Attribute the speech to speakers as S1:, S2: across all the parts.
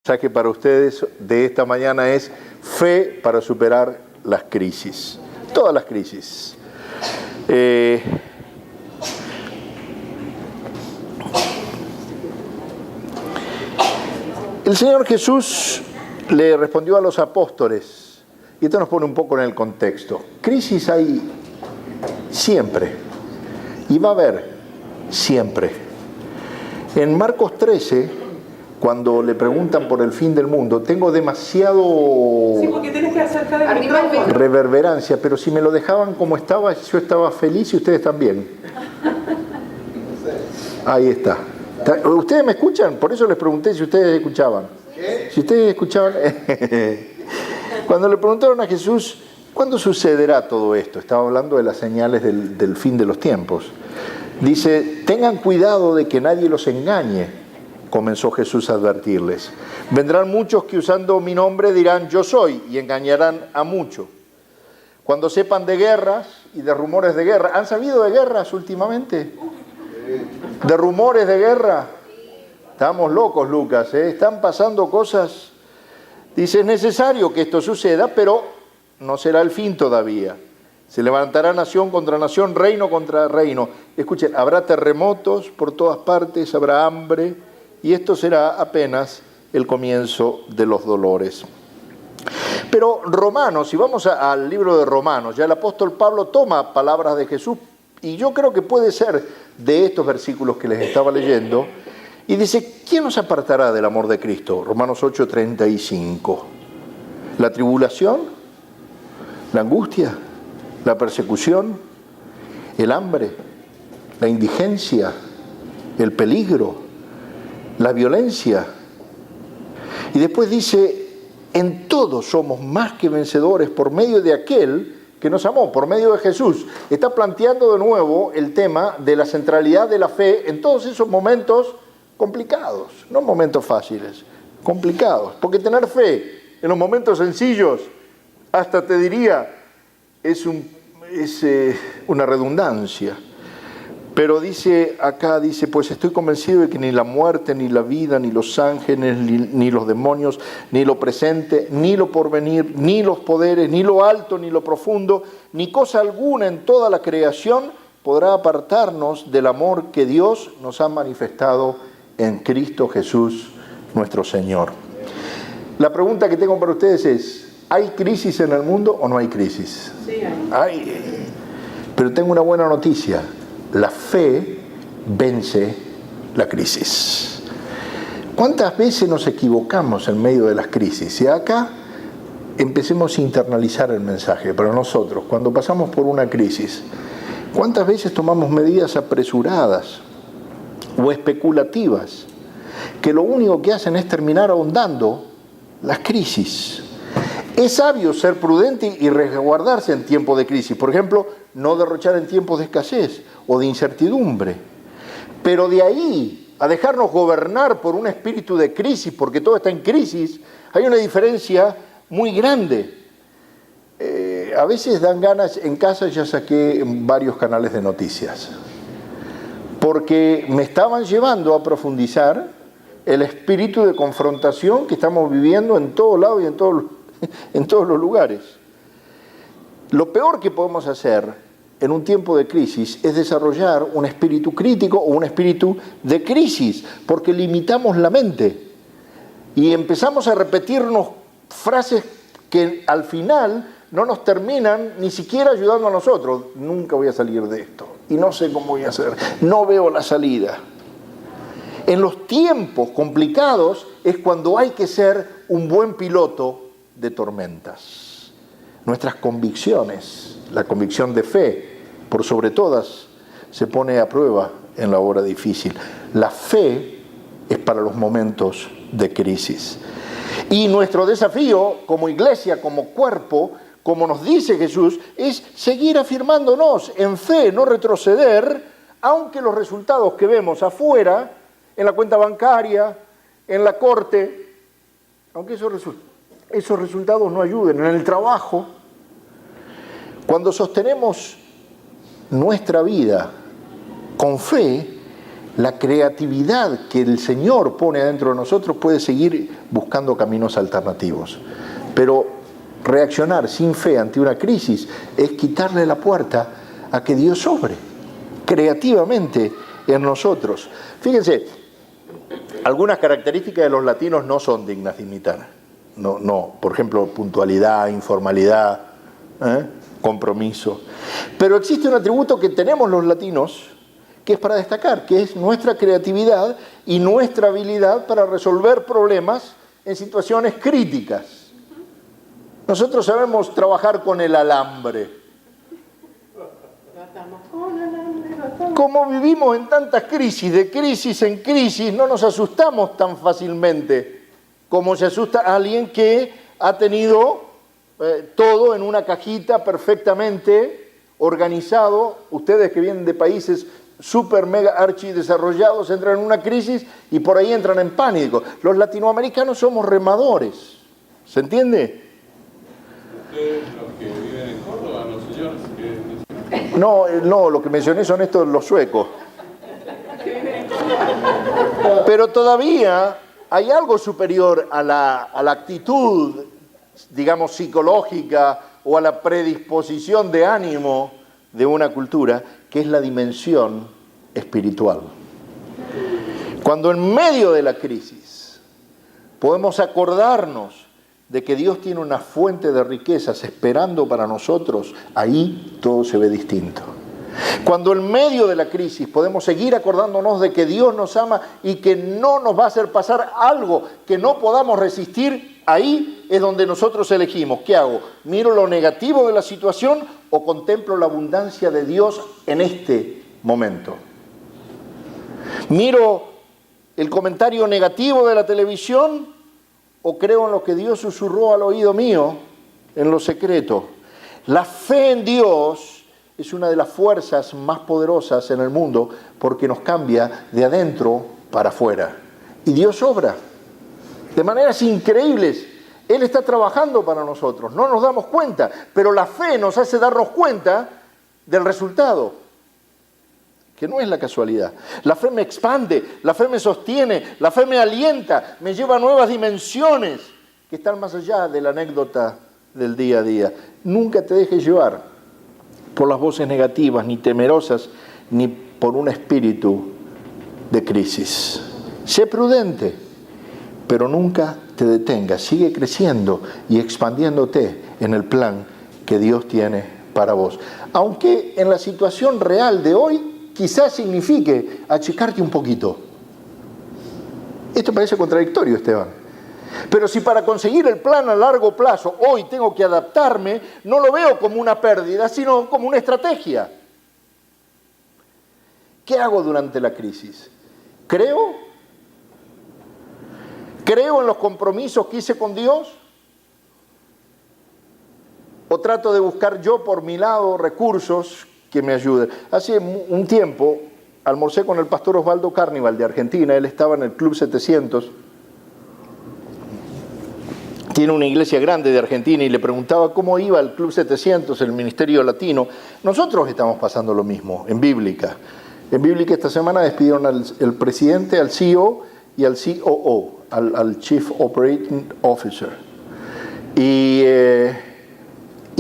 S1: mensaje para ustedes de esta mañana es fe para superar las crisis, todas las crisis. El Señor Jesús le respondió a los apóstoles, y esto nos pone un poco en el contexto. Crisis hay siempre, y va a haber siempre. En Marcos 13, cuando le preguntan por el fin del mundo, tengo demasiado reverberancia, pero si me lo dejaban como estaba, yo estaba feliz y ustedes también. Ahí está. ¿Ustedes me escuchan? Por eso les pregunté si ustedes escuchaban. Si ustedes escuchaban... Cuando le preguntaron a Jesús, ¿cuándo sucederá todo esto? Estaba hablando de las señales del fin de los tiempos. Dice, tengan cuidado de que nadie los engañe. Comenzó Jesús a advertirles. Vendrán muchos que usando mi nombre dirán yo soy y engañarán a muchos. Cuando sepan de guerras y de rumores de guerra, ¿han sabido de guerras últimamente? ¿De rumores de guerra? Estamos locos, Lucas, ¿eh? Están pasando cosas. Dice, es necesario que esto suceda, pero no será el fin todavía. Se levantará nación contra nación, reino contra reino. Escuchen, habrá terremotos por todas partes, habrá hambre, y esto será apenas el comienzo de los dolores. Pero Romanos, si vamos al libro de Romanos, ya el apóstol Pablo toma palabras de Jesús, y yo creo que puede ser de estos versículos que les estaba leyendo, y dice, ¿quién nos apartará del amor de Cristo? Romanos 8:35. ¿La tribulación? ¿La angustia? ¿La persecución? ¿El hambre? ¿La indigencia? ¿El peligro? ¿La violencia? Y después dice, en todo somos más que vencedores por medio de aquel que nos amó, por medio de Jesús. Está planteando de nuevo el tema de la centralidad de la fe en todos esos momentos complicados, no momentos fáciles, complicados. Porque tener fe en los momentos sencillos, hasta te diría, es una redundancia. Pero dice acá, pues estoy convencido de que ni la muerte, ni la vida, ni los ángeles, ni los demonios, ni lo presente, ni lo porvenir, ni los poderes, ni lo alto, ni lo profundo, ni cosa alguna en toda la creación podrá apartarnos del amor que Dios nos ha manifestado en Cristo Jesús, nuestro Señor. La pregunta que tengo para ustedes es, ¿hay crisis en el mundo o no hay crisis?
S2: Sí, hay.
S1: Pero tengo una buena noticia. La fe vence la crisis. ¿Cuántas veces nos equivocamos en medio de las crisis? Y acá empecemos a internalizar el mensaje para nosotros. Cuando pasamos por una crisis, ¿cuántas veces tomamos medidas apresuradas o especulativas que lo único que hacen es terminar ahondando las crisis? Es sabio ser prudente y resguardarse en tiempos de crisis. Por ejemplo, no derrochar en tiempos de escasez o de incertidumbre. Pero de ahí a dejarnos gobernar por un espíritu de crisis, porque todo está en crisis, hay una diferencia muy grande. A veces dan ganas, en casa ya saqué varios canales de noticias, porque me estaban llevando a profundizar el espíritu de confrontación que estamos viviendo en todos lados y en todos los lugares. Lo peor que podemos hacer en un tiempo de crisis es desarrollar un espíritu crítico o un espíritu de crisis, porque limitamos la mente y empezamos a repetirnos frases que al final no nos terminan ni siquiera ayudando a nosotros. Nunca voy a salir de esto y no sé cómo voy a hacer, no veo la salida. En los tiempos complicados es cuando hay que ser un buen piloto de tormentas. Nuestras convicciones, la convicción de fe, por sobre todas, se pone a prueba en la hora difícil. La fe es para los momentos de crisis. Y nuestro desafío como iglesia, como cuerpo, como nos dice Jesús, es seguir afirmándonos en fe, no retroceder, aunque los resultados que vemos afuera, en la cuenta bancaria, en la corte, aunque esos resultados no ayuden, en el trabajo. Cuando sostenemos nuestra vida con fe, la creatividad que el Señor pone adentro de nosotros puede seguir buscando caminos alternativos. Pero reaccionar sin fe ante una crisis es quitarle la puerta a que Dios obre creativamente en nosotros. Fíjense, algunas características de los latinos no son dignas de imitar. No, por ejemplo, puntualidad, informalidad, compromiso. Pero existe un atributo que tenemos los latinos que es para destacar, que es nuestra creatividad y nuestra habilidad para resolver problemas en situaciones críticas. Nosotros sabemos trabajar con el alambre. Como vivimos en tantas crisis, de crisis en crisis, no nos asustamos tan fácilmente como se asusta alguien que ha tenido todo en una cajita perfectamente organizado. Ustedes que vienen de países super mega archidesarrollados entran en una crisis y por ahí entran en pánico. Los latinoamericanos somos remadores. ¿Se entiende?
S2: Ustedes, los que viven en Córdoba, los señores que...
S1: No, lo que mencioné son estos los suecos. Pero todavía hay algo superior a la actitud, digamos, psicológica o a la predisposición de ánimo de una cultura, que es la dimensión espiritual. Cuando en medio de la crisis podemos acordarnos de que Dios tiene una fuente de riquezas esperando para nosotros, ahí todo se ve distinto. Cuando en medio de la crisis podemos seguir acordándonos de que Dios nos ama y que no nos va a hacer pasar algo que no podamos resistir, ahí es donde nosotros elegimos. ¿Qué hago? ¿Miro lo negativo de la situación o contemplo la abundancia de Dios en este momento? ¿Miro el comentario negativo de la televisión o creo en lo que Dios susurró al oído mío en lo secreto? La fe en Dios es una de las fuerzas más poderosas en el mundo porque nos cambia de adentro para afuera. Y Dios obra de maneras increíbles. Él está trabajando para nosotros, no nos damos cuenta, pero la fe nos hace darnos cuenta del resultado, que no es la casualidad. La fe me expande, la fe me sostiene, la fe me alienta, me lleva a nuevas dimensiones que están más allá de la anécdota del día a día. Nunca te dejes llevar por las voces negativas, ni temerosas, ni por un espíritu de crisis. Sé prudente, pero nunca te detengas. Sigue creciendo y expandiéndote en el plan que Dios tiene para vos. Aunque en la situación real de hoy quizás signifique achicarte un poquito. Esto parece contradictorio, Esteban. Pero si para conseguir el plan a largo plazo hoy tengo que adaptarme, no lo veo como una pérdida, sino como una estrategia. ¿Qué hago durante la crisis? ¿Creo en los compromisos que hice con Dios? ¿O trato de buscar yo por mi lado recursos que me ayuden? Hace un tiempo almorcé con el pastor Osvaldo Carnival de Argentina. Él estaba en el Club 700. Tiene una iglesia grande de Argentina y le preguntaba cómo iba el Club 700, el Ministerio Latino. Nosotros estamos pasando lo mismo en Bíblica. En Bíblica esta semana despidieron al presidente, al CEO y al COO, al Chief Operating Officer. Y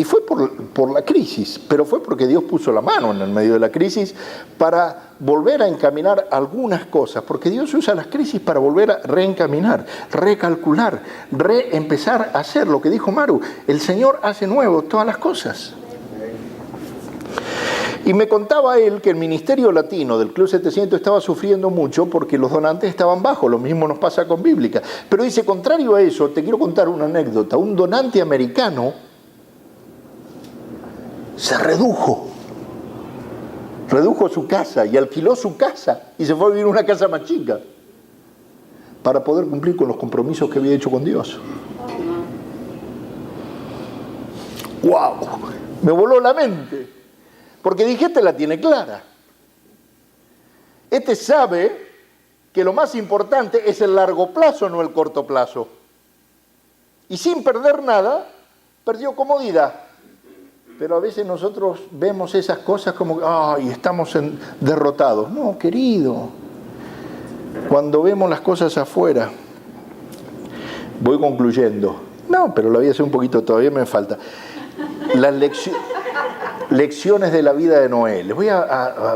S1: fue por la crisis, pero fue porque Dios puso la mano en el medio de la crisis para volver a encaminar algunas cosas, porque Dios usa las crisis para volver a reencaminar, recalcular, reempezar a hacer lo que dijo Maru. El Señor hace nuevo todas las cosas. Y me contaba él que el Ministerio Latino del Club 700 estaba sufriendo mucho porque los donantes estaban bajos, lo mismo nos pasa con Bíblica. Pero dice, contrario a eso, te quiero contar una anécdota. Un donante americano se redujo su casa y alquiló su casa y se fue a vivir en una casa más chica para poder cumplir con los compromisos que había hecho con Dios. ¡Wow! Me voló la mente, porque dije, este la tiene clara. Este sabe que lo más importante es el largo plazo, no el corto plazo. Y sin perder nada, perdió comodidad. Pero a veces nosotros vemos esas cosas como, ¡ay, estamos derrotados! No, querido, Cuando vemos las cosas afuera, voy concluyendo. No, pero lo voy a hacer un poquito, todavía me falta. Las lecciones de la vida de Noé.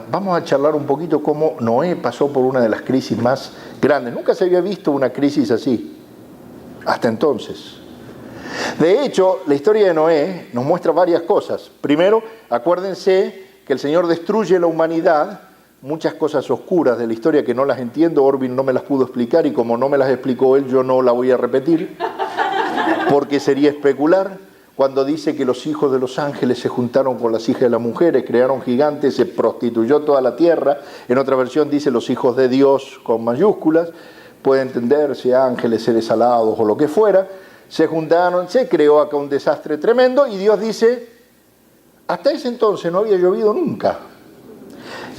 S1: Vamos a charlar un poquito cómo Noé pasó por una de las crisis más grandes. Nunca se había visto una crisis así, hasta entonces. De hecho, la historia de Noé nos muestra varias cosas. Primero, acuérdense que el Señor destruye la humanidad, muchas cosas oscuras de la historia que no las entiendo, Orvin no me las pudo explicar y como no me las explicó él, yo no la voy a repetir, porque sería especular. Cuando dice que los hijos de los ángeles se juntaron con las hijas de las mujeres, crearon gigantes, se prostituyó toda la tierra. En otra versión dice los hijos de Dios con mayúsculas, puede entenderse ángeles, seres alados o lo que fuera. Se juntaron, se creó acá un desastre tremendo y Dios dice, hasta ese entonces no había llovido nunca.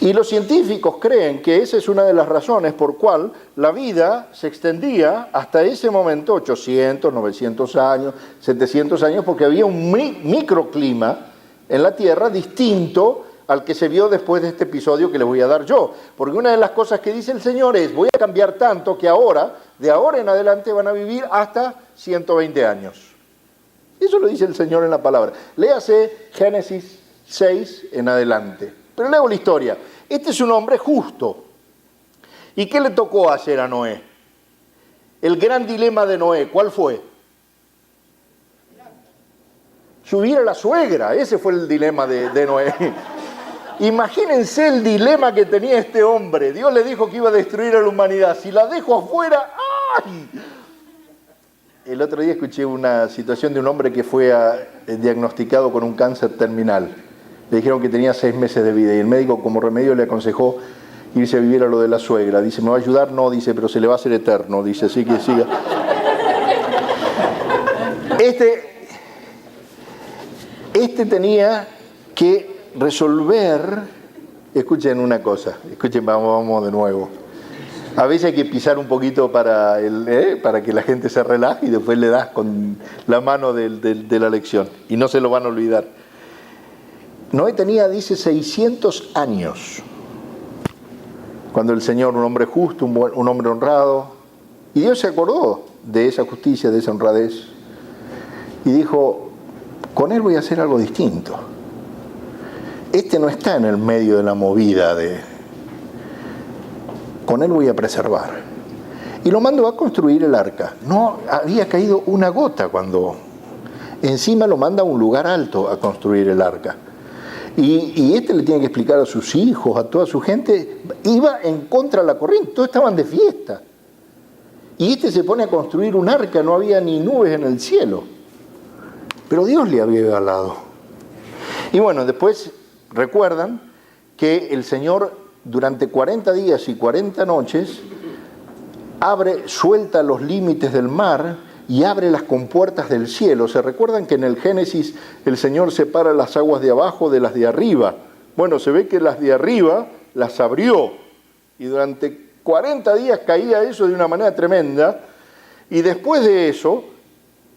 S1: Y los científicos creen que esa es una de las razones por cual la vida se extendía hasta ese momento, 800, 900 años, 700 años, porque había un microclima en la Tierra distinto al que se vio después de este episodio que les voy a dar yo. Porque una de las cosas que dice el Señor es, voy a cambiar tanto que ahora, de ahora en adelante, van a vivir hasta 120 años. Eso lo dice el Señor en la palabra. Léase Génesis 6 en adelante. Pero leo la historia. Este es un hombre justo. ¿Y qué le tocó hacer a Noé? El gran dilema de Noé, ¿cuál fue? Subir a la suegra, ese fue el dilema de Noé. Imagínense el dilema que tenía este hombre. Dios le dijo que iba a destruir a la humanidad. Si la dejo afuera, ¡ay! El otro día escuché una situación de un hombre que fue diagnosticado con un cáncer terminal. Le dijeron que tenía 6 meses de vida y el médico como remedio le aconsejó irse a vivir a lo de la suegra. Dice, ¿me va a ayudar? No, dice, pero se le va a hacer eterno. Dice, así que siga. Este tenía que resolver, escuchen una cosa, escuchen, vamos de nuevo. A veces hay que pisar un poquito para que la gente se relaje y después le das con la mano de la lección y no se lo van a olvidar. Noé tenía, dice, 600 años, cuando el Señor, un hombre justo, un hombre honrado, y Dios se acordó de esa justicia, de esa honradez, y dijo, con él voy a hacer algo distinto. Este no está en el medio de la movida, con él voy a preservar. Y lo mandó a construir el arca. No había caído una gota cuando encima lo manda a un lugar alto a construir el arca. Y este le tiene que explicar a sus hijos, a toda su gente, iba en contra de la corriente, todos estaban de fiesta. Y este se pone a construir un arca, no había ni nubes en el cielo. Pero Dios le había hablado. Y bueno, después recuerdan que el Señor durante 40 días y 40 noches suelta los límites del mar y abre las compuertas del cielo. ¿Se recuerdan que en el Génesis el Señor separa las aguas de abajo de las de arriba? Bueno, se ve que las de arriba las abrió y durante 40 días caía eso de una manera tremenda y después de eso,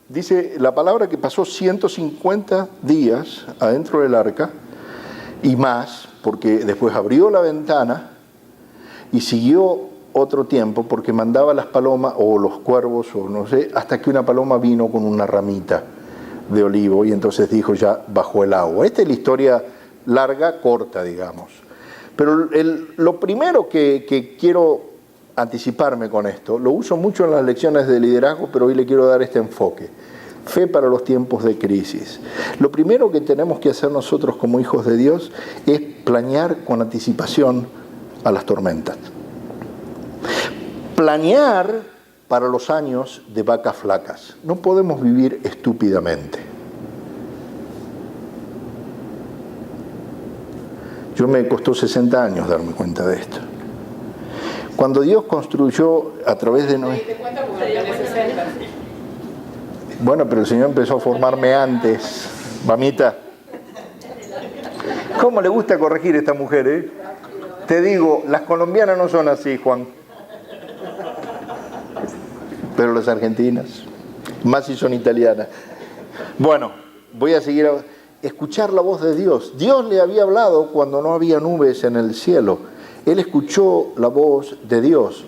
S1: dice la palabra que pasó 150 días adentro del arca y más, porque después abrió la ventana y siguió otro tiempo porque mandaba las palomas o los cuervos o no sé, hasta que una paloma vino con una ramita de olivo y entonces dijo ya bajó el agua. Esta es la historia larga, corta, digamos. Pero lo primero que quiero anticiparme con esto, lo uso mucho en las lecciones de liderazgo, pero hoy le quiero dar este enfoque. Fe para los tiempos de crisis. Lo primero que tenemos que hacer nosotros como hijos de Dios es planear con anticipación a las tormentas. Planear para los años de vacas flacas. No podemos vivir estúpidamente. Yo me costó 60 años darme cuenta de esto. Cuando Dios construyó a través de Noé... Bueno, pero el Señor empezó a formarme antes. Mamita. ¿Cómo le gusta corregir a esta mujer, eh? Te digo, las colombianas no son así, Juan. Pero las argentinas, más si son italianas. Bueno, voy a seguir a escuchar la voz de Dios. Dios le había hablado cuando no había nubes en el cielo. Él escuchó la voz de Dios.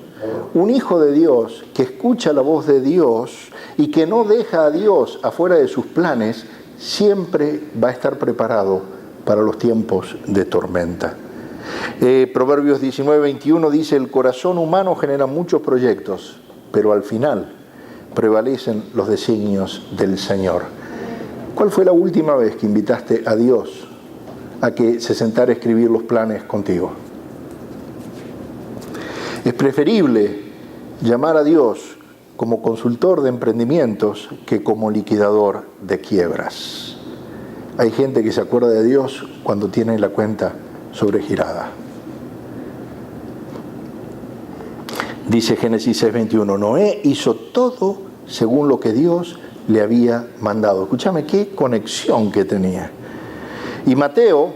S1: Un hijo de Dios que escucha la voz de Dios y que no deja a Dios afuera de sus planes, siempre va a estar preparado para los tiempos de tormenta. Proverbios 19:21 dice: el corazón humano genera muchos proyectos, pero al final prevalecen los designios del Señor. ¿Cuál fue la última vez que invitaste a Dios a que se sentara a escribir los planes contigo? Es preferible llamar a Dios como consultor de emprendimientos que como liquidador de quiebras. Hay gente que se acuerda de Dios cuando tiene la cuenta sobregirada. Dice Génesis 6:21, Noé hizo todo según lo que Dios le había mandado. Escúchame, qué conexión que tenía. Y Mateo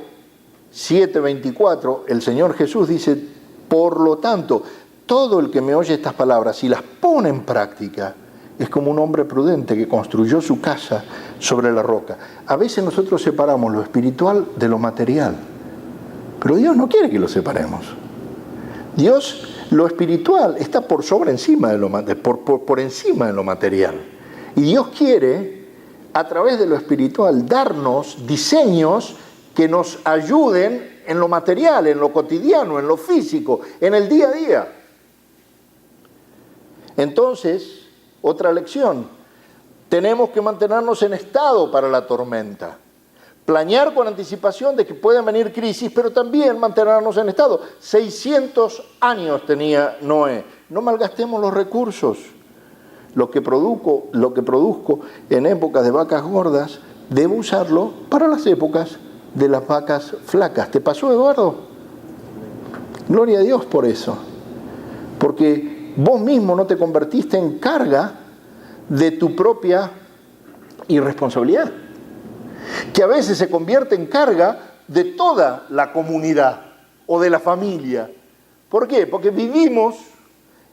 S1: 7:24, el Señor Jesús dice: por lo tanto, todo el que me oye estas palabras y las pone en práctica es como un hombre prudente que construyó su casa sobre la roca. A veces nosotros separamos lo espiritual de lo material, pero Dios no quiere que lo separemos. Dios, lo espiritual está por encima de lo material. Y Dios quiere, a través de lo espiritual, darnos diseños que nos ayuden en lo material, en lo cotidiano, en lo físico, en el día a día. Entonces, otra lección, tenemos que mantenernos en estado para la tormenta. Planear con anticipación de que pueden venir crisis, pero también mantenernos en estado. 600 años tenía Noé. No malgastemos los recursos. Lo que produzco en épocas de vacas gordas, debo usarlo para las épocas de las vacas flacas. ¿Te pasó, Eduardo? Gloria a Dios por eso. Porque vos mismo no te convertiste en carga de tu propia irresponsabilidad, que a veces se convierte en carga de toda la comunidad o de la familia. ¿Por qué? Porque vivimos,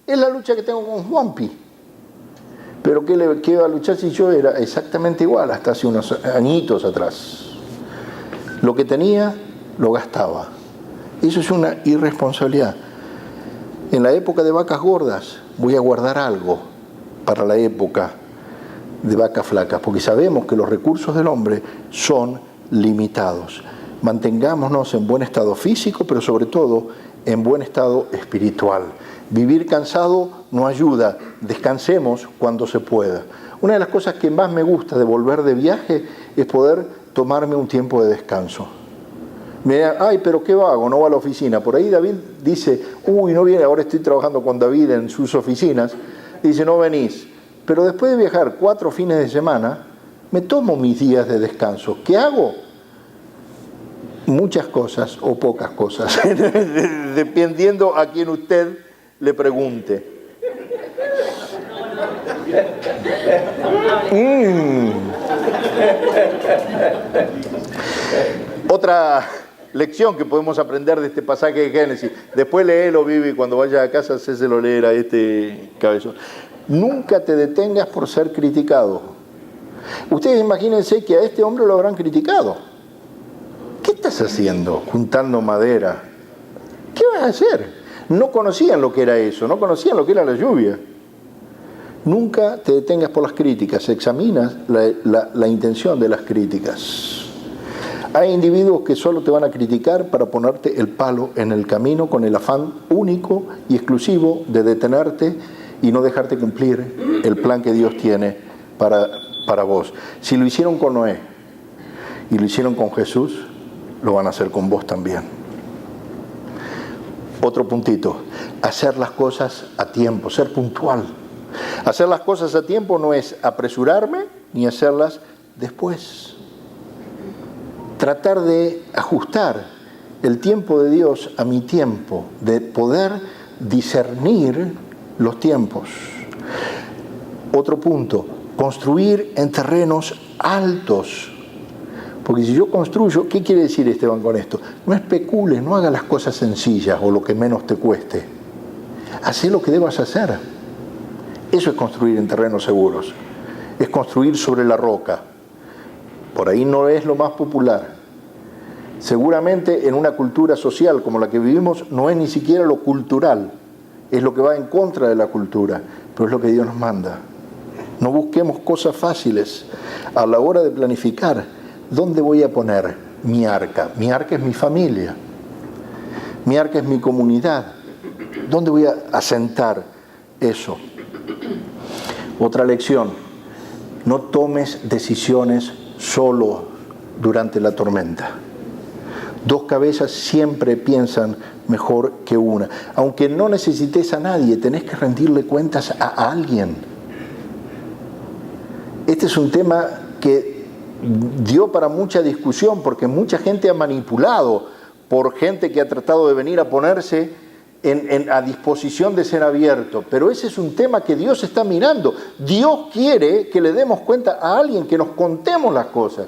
S1: es la lucha que tengo con Juanpi. Pero ¿qué iba a luchar si yo era exactamente igual hasta hace unos añitos atrás? Lo que tenía, lo gastaba. Eso es una irresponsabilidad. En la época de vacas gordas voy a guardar algo para la época de vacas flacas, porque sabemos que los recursos del hombre son limitados. Mantengámonos en buen estado físico, pero sobre todo en buen estado espiritual. Vivir cansado no ayuda, descansemos cuando se pueda. Una de las cosas que más me gusta de volver de viaje es poder tomarme un tiempo de descanso. Me dirán, ay, pero qué vago, no va a la oficina. Por ahí David dice, uy, no viene, ahora estoy trabajando con David en sus oficinas. Dice, no venís. Pero después de viajar 4 fines de semana, me tomo mis días de descanso. ¿Qué hago? Muchas cosas o pocas cosas, dependiendo a quien usted le pregunte. Otra lección que podemos aprender de este pasaje de Génesis, después léelo, Vivi, cuando vayas a casa hacéselo leer a este cabezón. Nunca te detengas por ser criticado. Ustedes imagínense que a este hombre lo habrán criticado. ¿Qué estás haciendo juntando madera? ¿Qué vas a hacer? No conocían lo que era eso, no conocían lo que era la lluvia. Nunca te detengas por las críticas, examinas la intención de las críticas. Hay individuos que solo te van a criticar para ponerte el palo en el camino con el afán único y exclusivo de detenerte y no dejarte cumplir el plan que Dios tiene para vos. Si lo hicieron con Noé y lo hicieron con Jesús, lo van a hacer con vos también. Otro puntito, hacer las cosas a tiempo, ser puntual. Hacer las cosas a tiempo no es apresurarme ni hacerlas después. Tratar de ajustar el tiempo de Dios a mi tiempo, de poder discernir los tiempos. Otro punto, construir en terrenos altos. Porque si yo construyo, ¿qué quiere decir Esteban con esto? No especules, no hagas las cosas sencillas o lo que menos te cueste. Haz lo que debas hacer. Eso es construir en terrenos seguros. Es construir sobre la roca. Por ahí no es lo más popular. Seguramente en una cultura social como la que vivimos no es ni siquiera lo cultural. es lo que va en contra de la cultura, pero es lo que Dios nos manda. No busquemos cosas fáciles. A la hora de planificar, ¿dónde voy a poner mi arca? Mi arca es mi familia. Mi arca es mi comunidad. ¿Dónde voy a asentar eso? Otra lección: no tomes decisiones solo durante la tormenta. Dos cabezas siempre piensan mejor que una. Aunque no necesites a nadie, tenés que rendirle cuentas a alguien. Este es un tema que dio para mucha discusión, porque mucha gente ha manipulado por gente que ha tratado de venir a ponerse a disposición de ser abierto. Pero ese es un tema que Dios está mirando. Dios quiere que le demos cuenta a alguien, que nos contemos las cosas,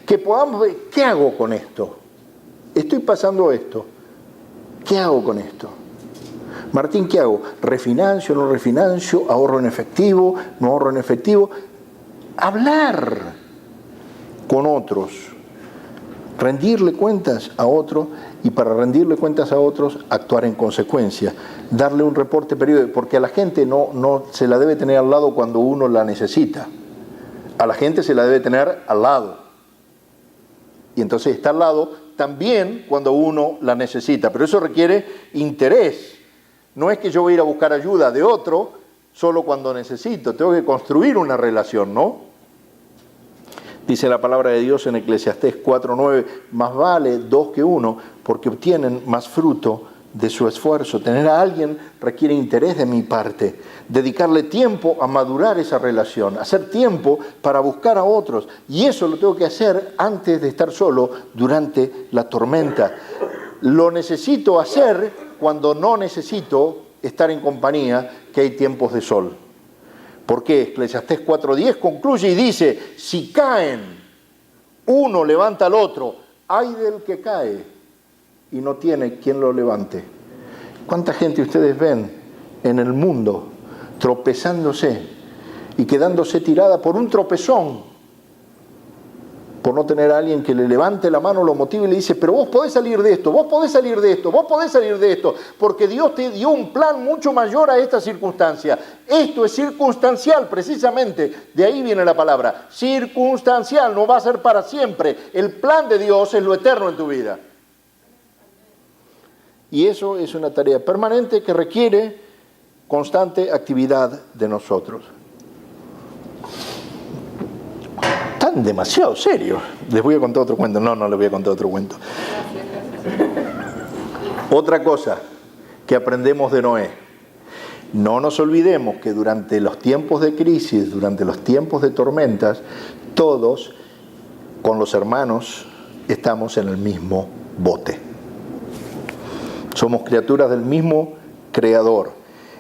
S1: que podamos ver, ¿qué hago con esto? Estoy pasando esto. ¿Qué hago con esto? Martín, ¿qué hago? ¿Refinancio, no refinancio? ¿Ahorro en efectivo, no ahorro en efectivo? Hablar con otros, rendirle cuentas a otros, y para rendirle cuentas a otros, actuar en consecuencia, darle un reporte periódico, porque a la gente no se la debe tener al lado cuando uno la necesita. A la gente se la debe tener al lado. Y entonces está al lado también cuando uno la necesita. Pero eso requiere interés. No es que yo voy a ir a buscar ayuda de otro solo cuando necesito. Tengo que construir una relación, ¿no? Dice la palabra de Dios en Eclesiastés 4:9, más vale dos que uno, porque obtienen más fruto de su esfuerzo. Tener a alguien requiere interés de mi parte, dedicarle tiempo a madurar esa relación, hacer tiempo para buscar a otros. Y eso lo tengo que hacer antes de estar solo durante la tormenta. Lo necesito hacer cuando no necesito estar en compañía, que hay tiempos de sol. ¿Por qué? Eclesiastés 4:10 concluye y dice, si caen, uno levanta al otro, ay del que cae y no tiene quien lo levante. ¿Cuánta gente ustedes ven en el mundo tropezándose y quedándose tirada por un tropezón? Por no tener a alguien que le levante la mano, lo motive y le dice, pero vos podés salir de esto, vos podés salir de esto, vos podés salir de esto, porque Dios te dio un plan mucho mayor a esta circunstancia. Esto es circunstancial, precisamente, de ahí viene la palabra, circunstancial, no va a ser para siempre. El plan de Dios es lo eterno en tu vida. Y eso es una tarea permanente que requiere constante actividad de nosotros. Están demasiado serios. Les voy a contar otro cuento. No les voy a contar otro cuento. Otra cosa que aprendemos de Noé. No nos olvidemos que durante los tiempos de crisis, durante los tiempos de tormentas, todos, con los hermanos, estamos en el mismo bote. Somos criaturas del mismo Creador.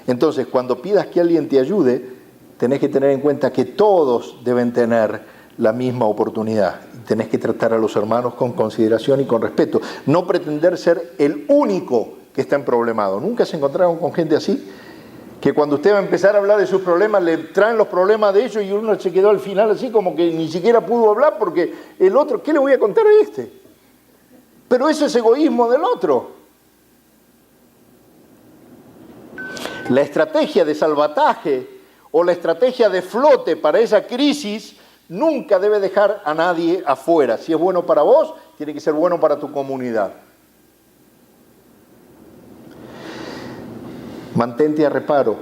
S1: Entonces, cuando pidas que alguien te ayude, tenés que tener en cuenta que todos deben tener la misma oportunidad. Tenés que tratar a los hermanos con consideración y con respeto. No pretender ser el único que está emproblemado. ¿Nunca se encontraron con gente así? Que cuando usted va a empezar a hablar de sus problemas, le traen los problemas de ellos y uno se quedó al final así como que ni siquiera pudo hablar porque el otro, ¿qué le voy a contar a este? Pero eso es egoísmo del otro. La estrategia de salvataje o la estrategia de flote para esa crisis nunca debe dejar a nadie afuera. Si es bueno para vos, tiene que ser bueno para tu comunidad. Mantente a reparo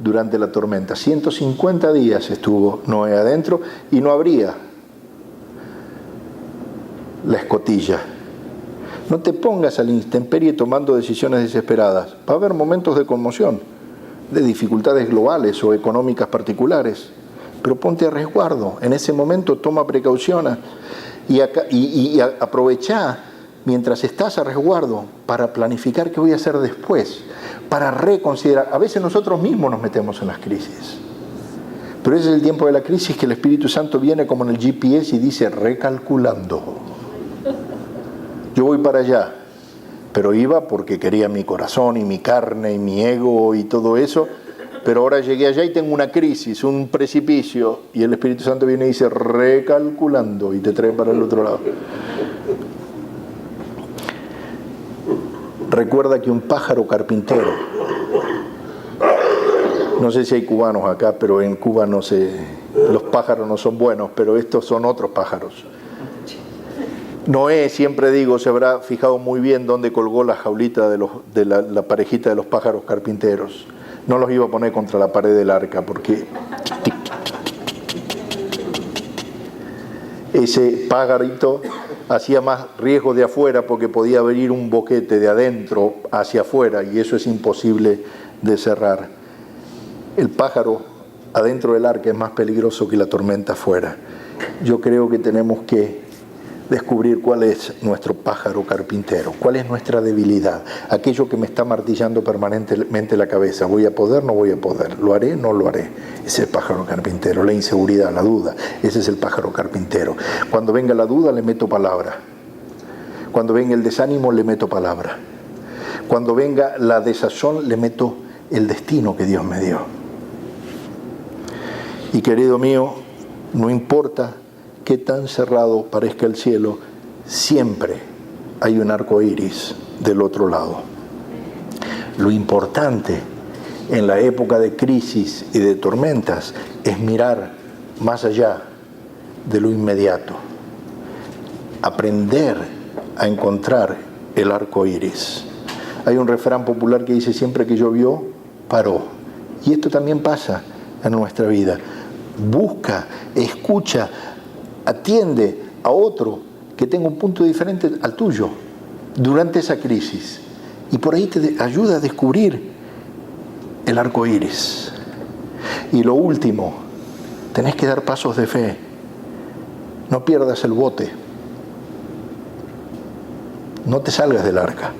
S1: durante la tormenta. 150 días estuvo Noé adentro y no abría la escotilla. No te pongas a la intemperie tomando decisiones desesperadas. Va a haber momentos de conmoción, de dificultades globales o económicas particulares. Pero ponte a resguardo. En ese momento toma precauciones y aprovecha mientras estás a resguardo para planificar qué voy a hacer después, para reconsiderar. A veces nosotros mismos nos metemos en las crisis. Pero ese es el tiempo de la crisis que el Espíritu Santo viene como en el GPS y dice, recalculando. Yo voy para allá, pero iba porque quería mi corazón y mi carne y mi ego y todo eso. Pero ahora llegué allá y tengo una crisis, un precipicio, y el Espíritu Santo viene y dice, recalculando, y te trae para el otro lado. Recuerda que un pájaro carpintero No sé si hay cubanos acá, pero en Cuba no sé, los pájaros no son buenos, pero estos son otros pájaros. Noé, siempre digo, se habrá fijado muy bien dónde colgó la jaulita de la parejita de los pájaros carpinteros. No los iba a poner contra la pared del arca, porque ese pajarito hacía más riesgo de afuera, porque podía abrir un boquete de adentro hacia afuera, y eso es imposible de cerrar. El pájaro adentro del arca es más peligroso que la tormenta afuera. Yo creo que tenemos que descubrir cuál es nuestro pájaro carpintero, cuál es nuestra debilidad, aquello que me está martillando permanentemente la cabeza. ¿Voy a poder? ¿No voy a poder? ¿Lo haré? ¿No lo haré? Ese es el pájaro carpintero. La inseguridad, la duda, ese es el pájaro carpintero. Cuando venga la duda le meto palabra. Cuando venga el desánimo le meto palabra. Cuando venga la desazón le meto el destino que Dios me dio. Y querido mío, no importa qué tan cerrado parezca el cielo, siempre hay un arco iris del otro lado. Lo importante en la época de crisis y de tormentas es mirar más allá de lo inmediato, aprender a encontrar el arco iris. Hay un refrán popular que dice: siempre que llovió, paró. Y esto también pasa en nuestra vida. Busca, escucha, atiende a otro que tenga un punto diferente al tuyo durante esa crisis, y por ahí te ayuda a descubrir el arco iris. Y lo último, tenés que dar pasos de fe. No pierdas el bote, no te salgas del arca.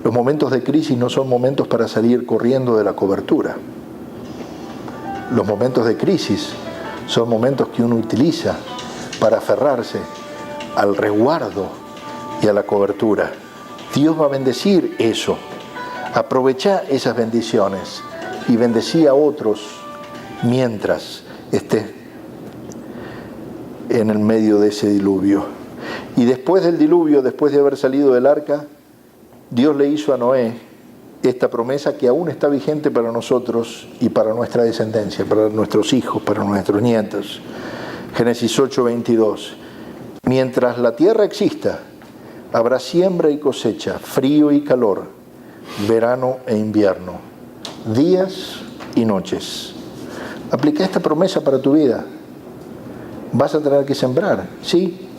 S1: Los momentos de crisis no son momentos para salir corriendo de la cobertura. Los momentos de crisis son momentos que uno utiliza para aferrarse al resguardo y a la cobertura. Dios va a bendecir eso. Aprovecha esas bendiciones y bendecí a otros mientras estés en el medio de ese diluvio. Y después del diluvio, después de haber salido del arca, Dios le hizo a Noé esta promesa que aún está vigente para nosotros y para nuestra descendencia, para nuestros hijos, para nuestros nietos. Génesis 8:22. Mientras la tierra exista, habrá siembra y cosecha, frío y calor, verano e invierno, días y noches. Aplica esta promesa para tu vida. Vas a tener que sembrar, sí,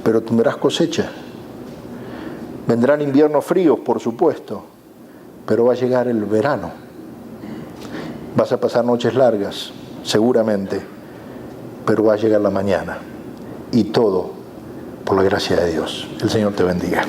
S1: pero tendrás cosecha. Vendrán inviernos fríos, por supuesto, pero va a llegar el verano. Vas a pasar noches largas, seguramente, pero va a llegar la mañana. Y todo por la gracia de Dios. El Señor te bendiga.